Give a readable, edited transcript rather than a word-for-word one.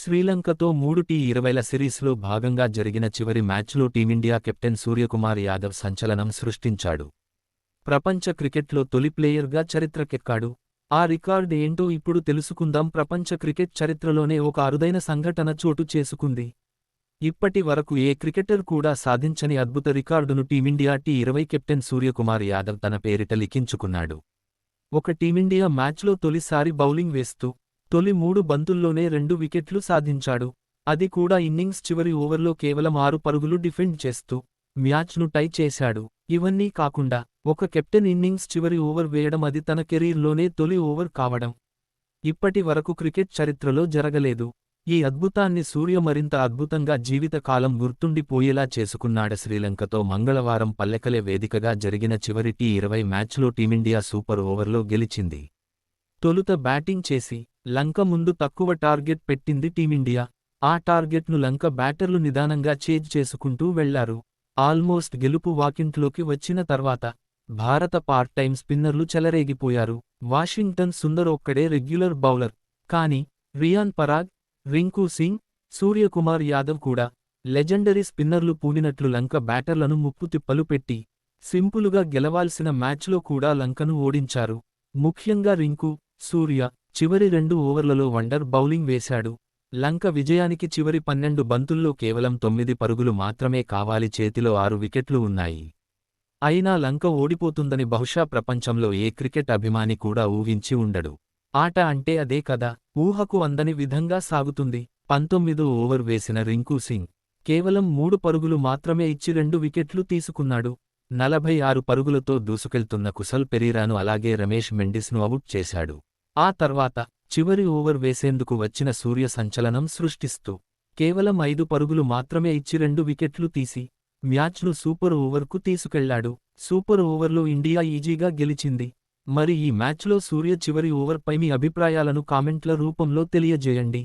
శ్రీలంకతో 3 T20ల సిరీస్లో భాగంగా జరిగిన చివరి మ్యాచ్లో టీమిండియా కెప్టెన్ సూర్యకుమార్ యాదవ్ సంచలనం సృష్టించాడు. ప్రపంచ క్రికెట్లో తొలి ప్లేయర్గా చరిత్రకెక్కాడు. ఆ రికార్డ్ ఏంటో ఇప్పుడు తెలుసుకుందాం. ప్రపంచ క్రికెట్ చరిత్రలోనే ఒక అరుదైన సంఘటన చోటు చేసుకుంది. ఇప్పటి వరకు ఏ క్రికెటర్ కూడా సాధించని అద్భుత రికార్డును team India T20 captain Suryakumar Yadav తన పేరిట లిఖించుకున్నాడు. ఒక టీమిండియా మ్యాచ్లో తొలిసారి బౌలింగ్ వేస్తూ తొలి 3 బంతుల్లోనే 2 వికెట్లు సాధించాడు. అది కూడా ఇన్నింగ్స్ చివరి ఓవర్లో కేవలం 6 పరుగులు డిఫెండ్ చేస్తూ మ్యాచ్ను టై చేశాడు. ఇవన్నీ కాకుండా ఒక కెప్టెన్ ఇన్నింగ్స్ చివరి ఓవర్ వేయడం, అది తన కెరీర్లోనే తొలి ఓవర్ కావడం ఇప్పటి వరకు క్రికెట్ చరిత్రలో జరగలేదు. ఈ అద్భుతాన్ని సూర్య మరింత అద్భుతంగా జీవితకాలం గుర్తుండిపోయేలా చేసుకున్నాడు. శ్రీలంకతో మంగళవారం పల్లెకలే వేదికగా జరిగిన చివరి T20 మ్యాచ్లో టీమిండియా సూపర్ ఓవర్లో గెలిచింది. తొలుత బ్యాటింగ్ చేసి లంక ముందు తక్కువ టార్గెట్ పెట్టింది టీమిండియా. ఆ టార్గెట్ను లంక బ్యాటర్లు నిదానంగా చేజ్ చేసుకుంటూ వెళ్లారు. ఆల్మోస్ట్ గెలుపు వాకింట్లోకి వచ్చిన తర్వాత భారత పార్ట్ టైం స్పిన్నర్లు చెలరేగిపోయారు. వాషింగ్టన్ సుందర్ ఒక్కడే రెగ్యులర్ బౌలర్. కానీ రియాన్ పరాగ్, రింకు సింగ్, సూర్యకుమార్ యాదవ్ కూడా లెజెండరీ స్పిన్నర్లు పూనినట్లు లంక బ్యాటర్లను ముప్పుతిప్పలు పెట్టి సింపులుగా గెలవాల్సిన మ్యాచ్లో కూడా లంకను ఓడించారు. ముఖ్యంగా రింకు, సూర్య చివరి 2 ఓవర్లలో వండర్ బౌలింగ్ వేశాడు. లంక విజయానికి చివరి 12 బంతుల్లో కేవలం 9 పరుగులు మాత్రమే కావాలి. చేతిలో 6 వికెట్లు ఉన్నాయి. అయినా లంక ఓడిపోతుందని బహుశా ప్రపంచంలో ఏ క్రికెట్ అభిమాని కూడా ఊహించి ఉండడు. ఆట అంటే అదే కదా. ఊహకు అందని విధంగా సాగుతుంది. 19వ ఓవర్ వేసిన రింకు సింగ్ కేవలం 3 పరుగులు మాత్రమే ఇచ్చి 2 వికెట్లు తీసుకున్నాడు. 46 పరుగులతో దూసుకెళ్తున్న కుశల్ పెరీరాను అలాగే రమేష్ మెండిస్ను అవుట్ చేశాడు. ఆ తర్వాత చివరి ఓవర్ వేసేందుకు వచ్చిన సూర్య సంచలనం సృష్టిస్తూ కేవలం 5 పరుగులు మాత్రమే ఇచ్చి 2 వికెట్లు తీసి మ్యాచ్ను సూపర్ ఓవర్కు తీసుకెళ్లాడు. సూపర్ ఓవర్లో ఇండియా ఈజీగా గెలిచింది. మరి ఈ మ్యాచ్లో సూర్య చివరి ఓవర్పై మీ అభిప్రాయాలను కామెంట్ల రూపంలో తెలియజేయండి.